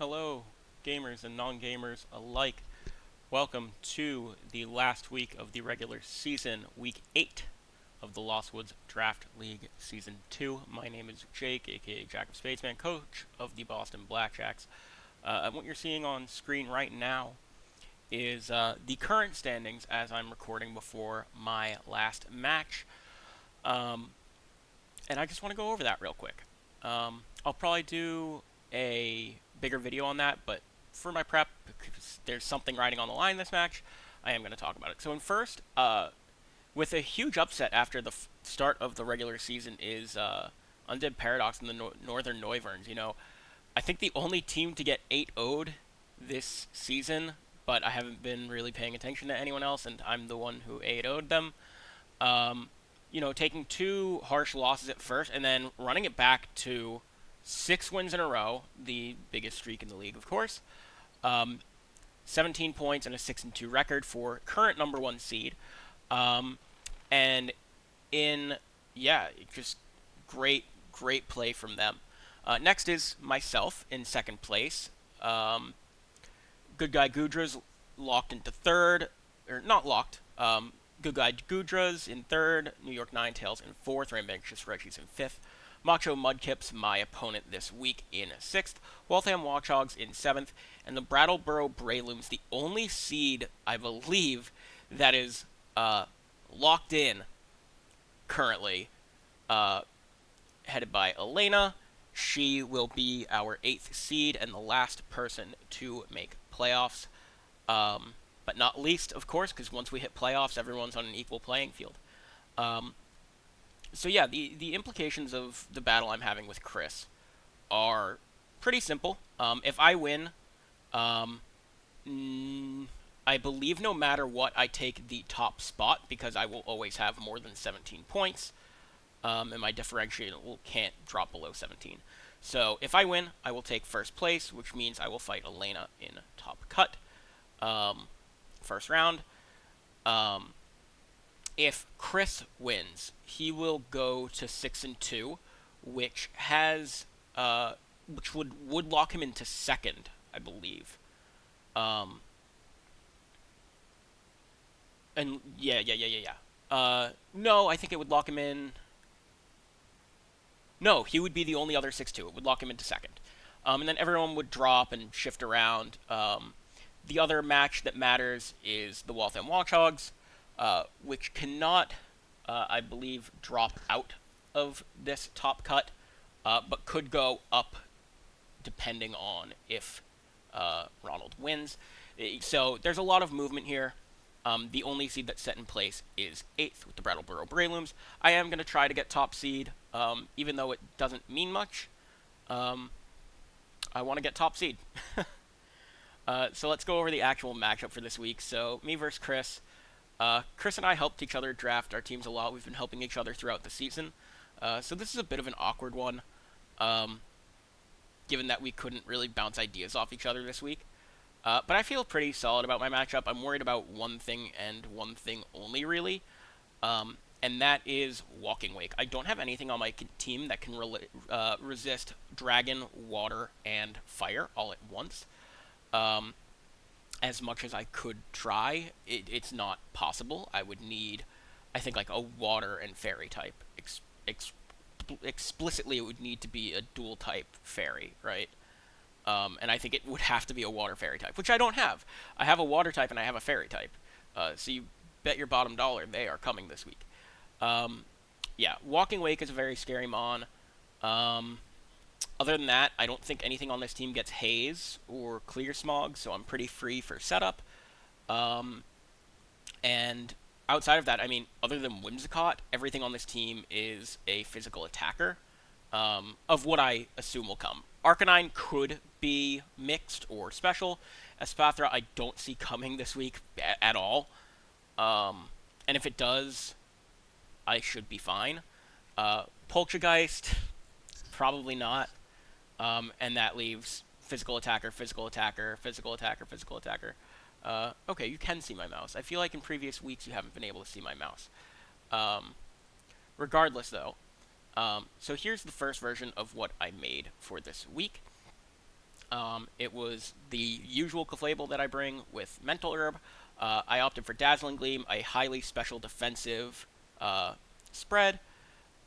Hello, gamers and non-gamers alike. Welcome to the last week of the regular season, week 8 of the Lost Woods Draft League Season 2. My name is Jake, aka Jack of Spadesman, coach of the Boston Blackjacks. And what you're seeing on screen right now is the current standings as I'm recording before my last match. Um, and I just want to go over that real quick. I'll probably do a bigger video on that, but for my prep, because there's something riding on the line this match, I am going to talk about it. So in first, with a huge upset after the start of the regular season is Undead Paradox and the Northern Noiverns. I think the only team to get 8-0'd this season, but I haven't been really paying attention to anyone else, and I'm the one who 8-0'd them. Taking two harsh losses at first and then running it back to 6 wins in a row, the biggest streak in the league, of course. 17 points and a 6-2 record for current number one seed. And just great play from them. Next is myself in second place. Good Guy Gudra's locked into third, or not locked. Good Guy Gudra's in third, New York Ninetales in fourth, Rambunctious Reggie's in fifth, Macho Mudkips, my opponent this week, in sixth, Waltham Watchhogs in seventh, and the Brattleboro Braylooms, the only seed, I believe, that is locked in currently, headed by Elena. She will be our 8th seed and the last person to make playoffs. But not least, of course, because once we hit playoffs, everyone's on an equal playing field. The implications of the battle I'm having with Chris are pretty simple. If I win, I believe no matter what, I take the top spot because I will always have more than 17 points, and my differential can't drop below 17. So if I win, I will take first place, which means I will fight Elena in top cut. First round. If Chris wins, he will go to 6-2, which would lock him into second, I believe. No, I think it would lock him in. No, he would be the only other 6-2. It would lock him into second. And then everyone would drop and shift around. The other match that matters is the Waltham Watchhogs, which cannot, I believe, drop out of this top cut, but could go up depending on if Ronald wins. So there's a lot of movement here. The only seed that's set in place is 8th with the Brattleboro Braylooms. I am going to try to get top seed, even though it doesn't mean much. I want to get top seed. So let's go over the actual matchup for this week. So me versus Chris. Chris and I helped each other draft our teams a lot. We've been helping each other throughout the season. So this is a bit of an awkward one, given that we couldn't really bounce ideas off each other this week. But I feel pretty solid about my matchup. I'm worried about one thing and one thing only, really. And that is Walking Wake. I don't have anything on my team that can resist Dragon, Water, and Fire all at once. As much as I could try, it's not possible. I would need, I think, like a water and fairy type. Explicitly, it would need to be a dual type fairy, right? And I think it would have to be a water fairy type, which I don't have. I have a water type and I have a fairy type. So you bet your bottom dollar they are coming this week. Walking Wake is a very scary mon. Other than that, I don't think anything on this team gets Haze or Clear Smog, so I'm pretty free for setup. And outside of that, I mean, other than Whimsicott, everything on this team is a physical attacker, of what I assume will come. Arcanine could be mixed or special. Espathra I don't see coming this week at all. And if it does, I should be fine. Poltergeist, probably not. And that leaves physical attacker, physical attacker, physical attacker, physical attacker. Okay, you can see my mouse. I feel like in previous weeks you haven't been able to see my mouse. Regardless, though, so here's the first version of what I made for this week. It was the usual Clefable that I bring with Mental Herb. I opted for Dazzling Gleam, a highly special defensive spread.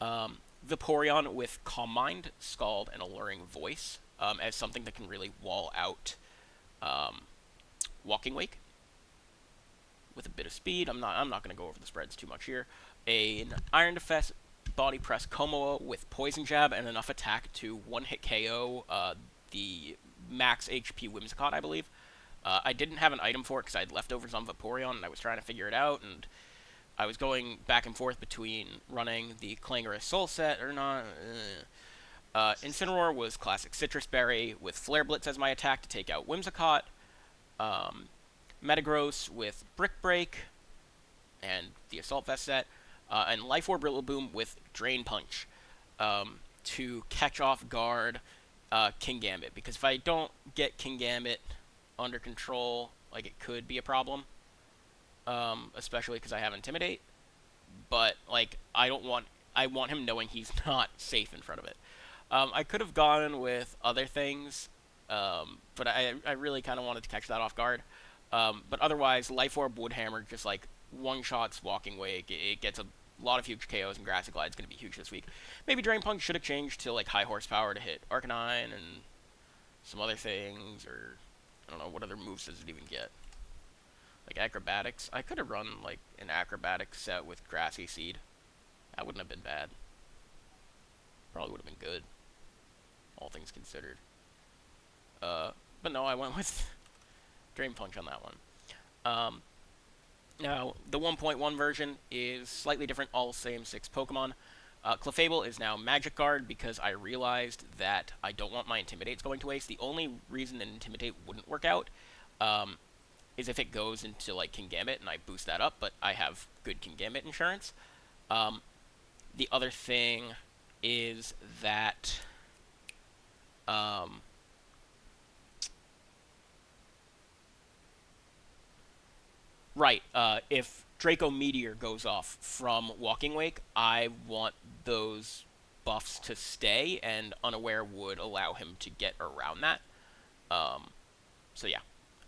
Vaporeon with Calm Mind, Scald, and Alluring Voice as something that can really wall out Walking Wake with a bit of speed. I'm not going to go over the spreads too much here. An Iron Defense Body Press Komoa with Poison Jab and enough attack to one-hit KO the max HP Whimsicott, I believe. I didn't have an item for it because I had leftovers on Vaporeon and I was trying to figure it out, and I was going back and forth between running the Clangorous Soul set or not. Incineroar was classic Citrus Berry with Flare Blitz as my attack to take out Whimsicott. Metagross with Brick Break and the Assault Vest set. And Life Orb Rillaboom with Drain Punch to catch off guard King Gambit. Because if I don't get King Gambit under control, like, it could be a problem. Especially because I have Intimidate. But, like, I want him knowing he's not safe in front of it. I could have gone with other things, but I really kind of wanted to catch that off guard. But otherwise, Life Orb Woodhammer just, like, one-shots Walking Wake. It gets a lot of huge KOs, and Grassy Glide is going to be huge this week. Maybe Drain Punch should have changed to, like, high horsepower to hit Arcanine and some other things, or I don't know, what other moves does it even get? Like Acrobatics. I could have run, like, an Acrobatics set with Grassy Seed. That wouldn't have been bad. Probably would have been good, all things considered. But no, I went with Drain Punch on that one. Now, the 1.1 version is slightly different, all same 6 Pokemon. Clefable is now Magic Guard because I realized that I don't want my Intimidates going to waste. The only reason an Intimidate wouldn't work out is if it goes into, like, King Gambit and I boost that up, but I have good King Gambit insurance. The other thing is that if Draco Meteor goes off from Walking Wake, I want those buffs to stay, and Unaware would allow him to get around that. So yeah.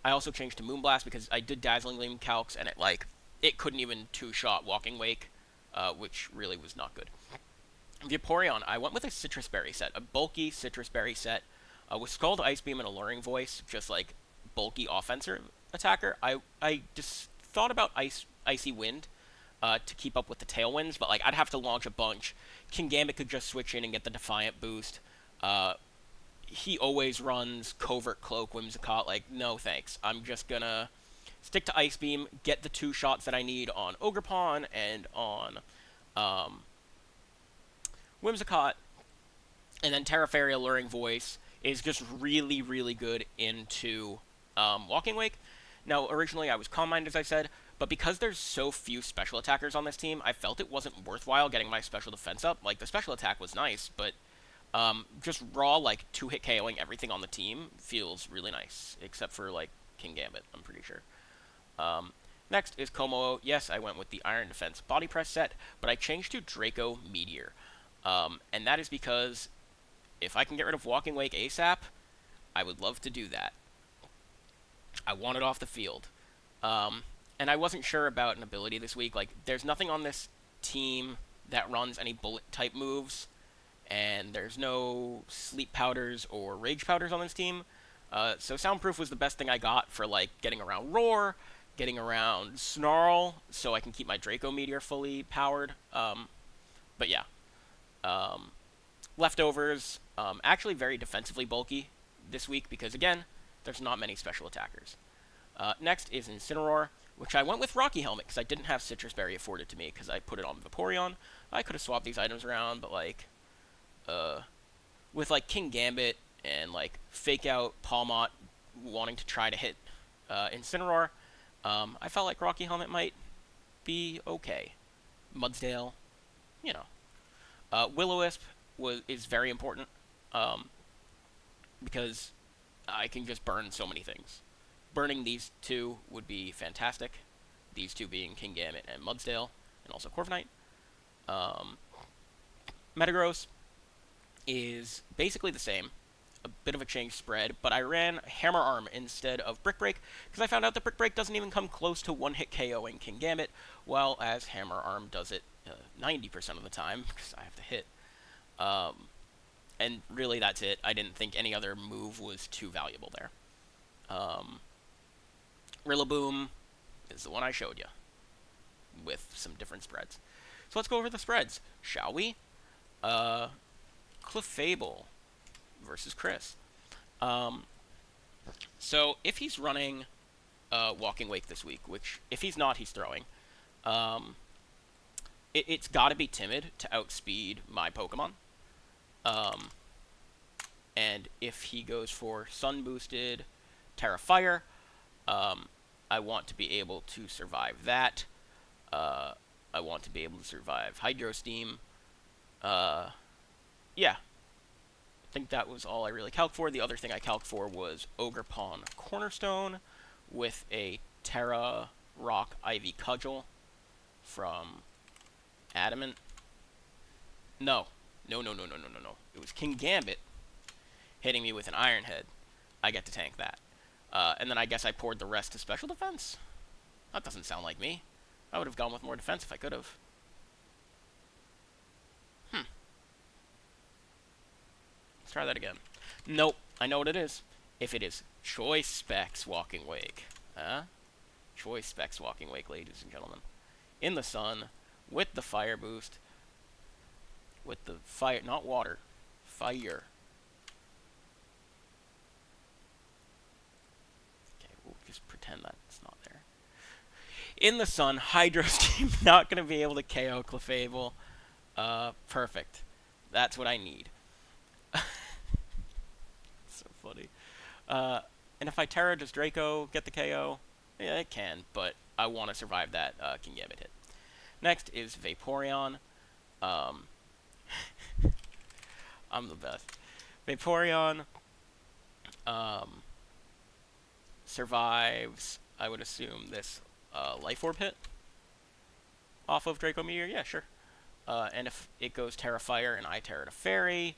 I also changed to Moonblast because I did Dazzling Gleam calcs, and it couldn't even two-shot Walking Wake, which really was not good. Vaporeon, I went with a Citrus Berry set, a bulky Citrus Berry set with Scald, Ice Beam, and Alluring Voice, just like bulky offensive attacker. I just thought about Icy Wind to keep up with the Tailwinds, but, like, I'd have to launch a bunch. King Gambit could just switch in and get the Defiant boost. He always runs Covert Cloak Whimsicott. Like, no thanks. I'm just gonna stick to Ice Beam, get the 2 shots that I need on Ogerpon and on Whimsicott, and then Terra Fairy Alluring Voice is just really, really good into Walking Wake. Now, originally I was Calm Mind, as I said, but because there's so few special attackers on this team, I felt it wasn't worthwhile getting my special defense up. Like, the special attack was nice, but just raw, like, 2-hit KOing everything on the team feels really nice, except for, like, King Gambit, I'm pretty sure. Next is Komodo. Yes, I went with the Iron Defense Body Press set, but I changed to Draco Meteor. And that is because if I can get rid of Walking Wake ASAP, I would love to do that. I want it off the field. And I wasn't sure about an ability this week. Like, there's nothing on this team that runs any bullet-type moves, and there's no Sleep Powders or Rage Powders on this team. So Soundproof was the best thing I got for, like, getting around Roar, getting around Snarl, so I can keep my Draco Meteor fully powered. But yeah. Leftovers, actually very defensively bulky this week because, again, there's not many special attackers. Next is Incineroar, which I went with Rocky Helmet because I didn't have Citrus Berry afforded to me because I put it on Vaporeon. I could have swapped these items around, but, like, with, like, King Gambit and, like, Fake Out Palmot wanting to try to hit Incineroar, I felt like Rocky Helmet might be okay. Mudsdale, you know. Will-O-Wisp is very important because I can just burn so many things. Burning these 2 would be fantastic. These 2 being King Gambit and Mudsdale, and also Corviknight. Metagross is basically the same. a bit of a change spread, but I ran Hammer Arm instead of Brick Break because I found out that Brick Break doesn't even come close to one-hit KOing King Gambit, while as Hammer Arm does it 90% of the time because I have to hit. And really, that's it. I didn't think any other move was too valuable there. Rillaboom is the one I showed you, with some different spreads. So let's go over the spreads, shall we? Clefable versus Chris. So if he's running Walking Wake this week, which if he's not, he's throwing, it's got to be Timid to outspeed my Pokemon. And if he goes for Sun Boosted Terra Fire, I want to be able to survive that. I want to be able to survive Hydro Steam. Yeah. I think that was all I really calced for. The other thing I calced for was Ogre Pawn Cornerstone with a Terra Rock Ivy Cudgel from Adamant. No. It was King Gambit hitting me with an Iron Head. I get to tank that. And then I guess I poured the rest to special defense. That doesn't sound like me. I would have gone with more defense if I could have. Let's try that again. Nope. I know what it is. If it is Choice Specs Walking Wake. Choice Specs Walking Wake, ladies and gentlemen. In the sun, with the fire boost. With the fire, not water. Fire. Okay, we'll just pretend that it's not there. In the sun, Hydro Steam not going to be able to KO Clefable. Perfect. That's what I need. So funny. And if I Terra, does Draco get the KO? Yeah, it can, but I want to survive that King Gambit hit. Next is Vaporeon. I'm the best. Vaporeon survives, I would assume, this Life Orb hit off of Draco Meteor. Yeah, sure. And if it goes Terra Fire and I Terra to Fairy,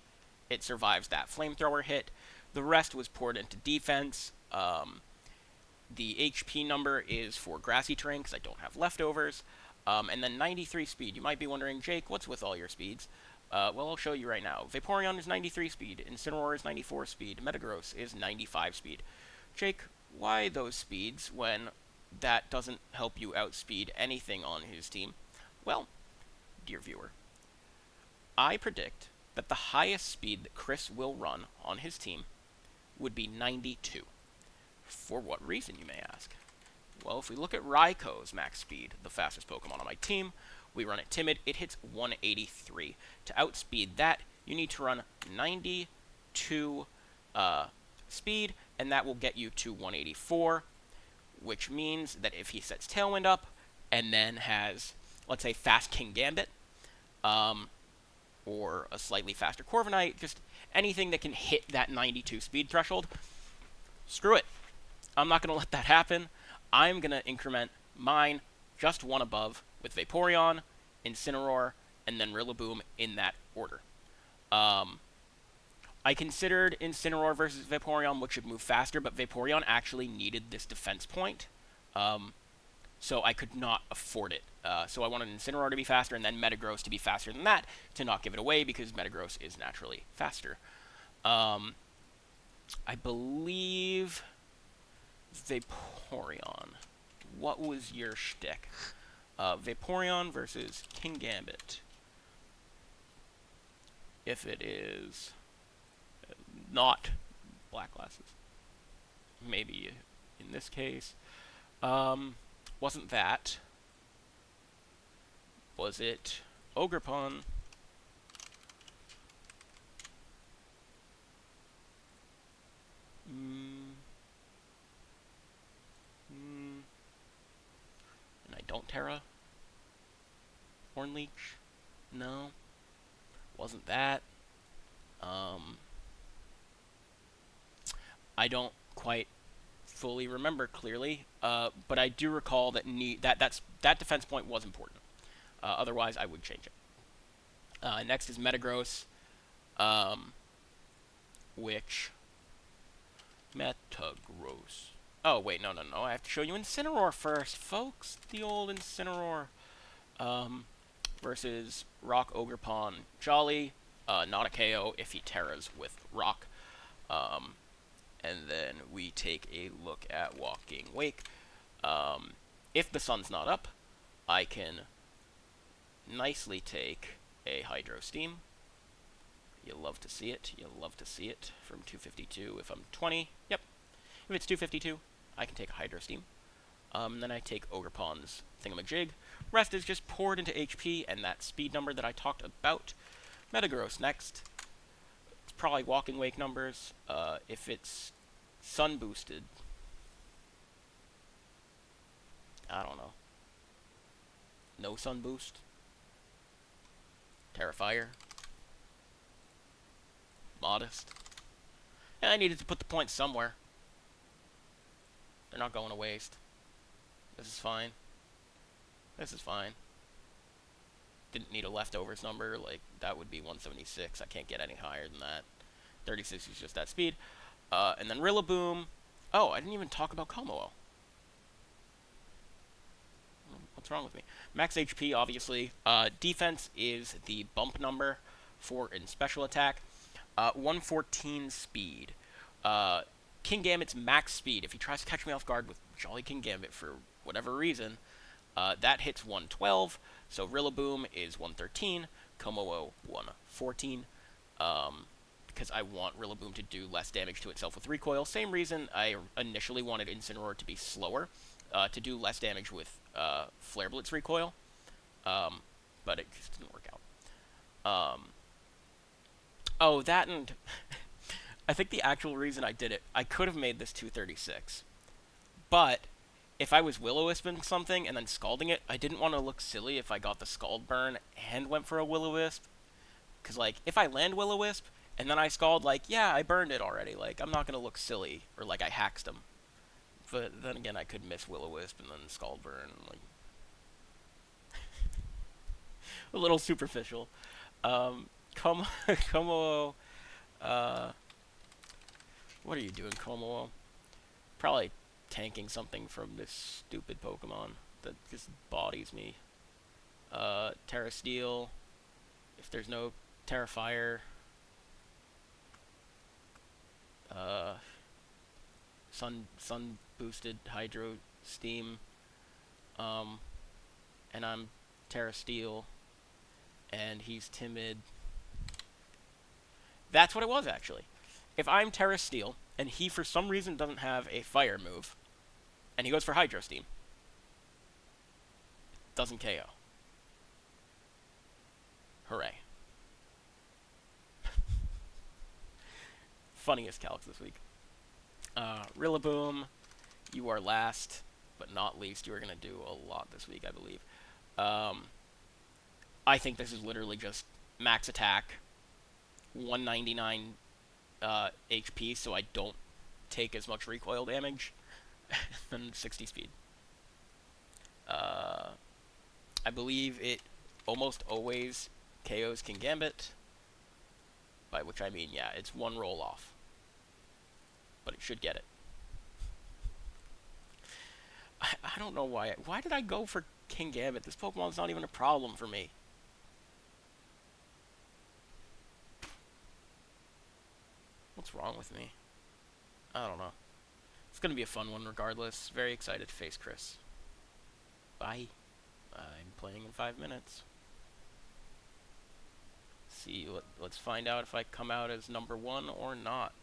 it survives that Flamethrower hit. The rest was poured into defense. The HP number is for Grassy Terrain because I don't have leftovers. And then 93 speed. You might be wondering, Jake, what's with all your speeds? Well, I'll show you right now. Vaporeon is 93 speed. Incineroar is 94 speed. Metagross is 95 speed. Jake, why those speeds when that doesn't help you outspeed anything on his team? Well, dear viewer, I predict that the highest speed that Chris will run on his team would be 92. For what reason, you may ask? Well, if we look at Raikou max speed, the fastest Pokemon on my team, we run it Timid, it hits 183. To outspeed that, you need to run 92 speed, and that will get you to 184, which means that if he sets Tailwind up, and then has, let's say, fast King Gambit, or a slightly faster Corviknight, just anything that can hit that 92 speed threshold, screw it. I'm not going to let that happen. I'm going to increment mine just one above with Vaporeon, Incineroar, and then Rillaboom in that order. I considered Incineroar versus Vaporeon, which should move faster, but Vaporeon actually needed this defense point, so I could not afford it. So I wanted Incineroar to be faster, and then Metagross to be faster than that, to not give it away, because Metagross is naturally faster. I believe Vaporeon. What was your shtick? Vaporeon versus King Gambit. If it is not Black Glasses. Maybe in this case. Wasn't that. Was it Ogerpon? And I don't Terra? Hornleech? No. Wasn't that. I don't quite fully remember clearly, but I do recall that that defense point was important. Otherwise, I would change it. Next is Metagross, which Metagross. Oh, wait, no. I have to show you Incineroar first, folks. The old Incineroar. Versus Rock Ogerpon Jolly. Not a KO if he Terras with Rock. And then we take a look at Walking Wake. If the sun's not up, I can nicely take a Hydro Steam. You'll love to see it. You'll love to see it from 252 if I'm 20. Yep. If it's 252, I can take a Hydro Steam. Then I take Ogerpon's Thingamajig. Rest is just poured into HP and that speed number that I talked about. Metagross next. It's probably Walking Wake numbers. If it's Sun boosted, I don't know. No Sun boost. Terrifier. Modest. Yeah, I needed to put the points somewhere. They're not going to waste. This is fine. This is fine. Didn't need a leftovers number. Like, that would be 176. I can't get any higher than that. 36 is just that speed. And then Rillaboom. Oh, I didn't even talk about Como. What's wrong with me? Max HP, obviously. Defense is the bump number for in special attack. 114 speed. Kingambit's max speed. If he tries to catch me off guard with Jolly Kingambit for whatever reason, that hits 112. So Rillaboom is 113. Como 114. Because I want Rillaboom to do less damage to itself with Recoil. Same reason I initially wanted Incineroar to be slower, to do less damage with Flare Blitz Recoil. But it just didn't work out. Oh, that and I think the actual reason I did it, I could have made this 236. But if I was Will-O-Wisping something and then Scalding it, I didn't want to look silly if I got the Scald Burn and went for a Will-O-Wisp. Because, like, if I land Will-O-Wisp and then I Scald, like, yeah, I burned it already. Like, I'm not going to look silly or like I hacked him. But then again, I could miss Will-O-Wisp and then Scald Burn. Like, a little superficial. Como, what are you doing, Como? Probably tanking something from this stupid Pokemon that just bodies me. Terra Steel. If there's no Terrifier. Sun boosted Hydro Steam. And I'm Terra Steel. And he's timid. That's what it was, actually. If I'm Terra Steel, and he for some reason doesn't have a fire move, and he goes for Hydro Steam, doesn't KO. Hooray. Funniest calcs this week. Rillaboom, you are last, but not least. You are going to do a lot this week, I believe. I think this is literally just max attack, 199 HP, so I don't take as much recoil damage, than 60 speed. I believe it almost always KOs Kingambit, by which I mean, yeah, it's one roll off. But it should get it. I don't know why. Why did I go for Kingambit? This Pokemon's not even a problem for me. What's wrong with me? I don't know. It's going to be a fun one regardless. Very excited to face Chris. Bye. I'm playing in 5 minutes. See, let's find out if I come out as number 1 or not.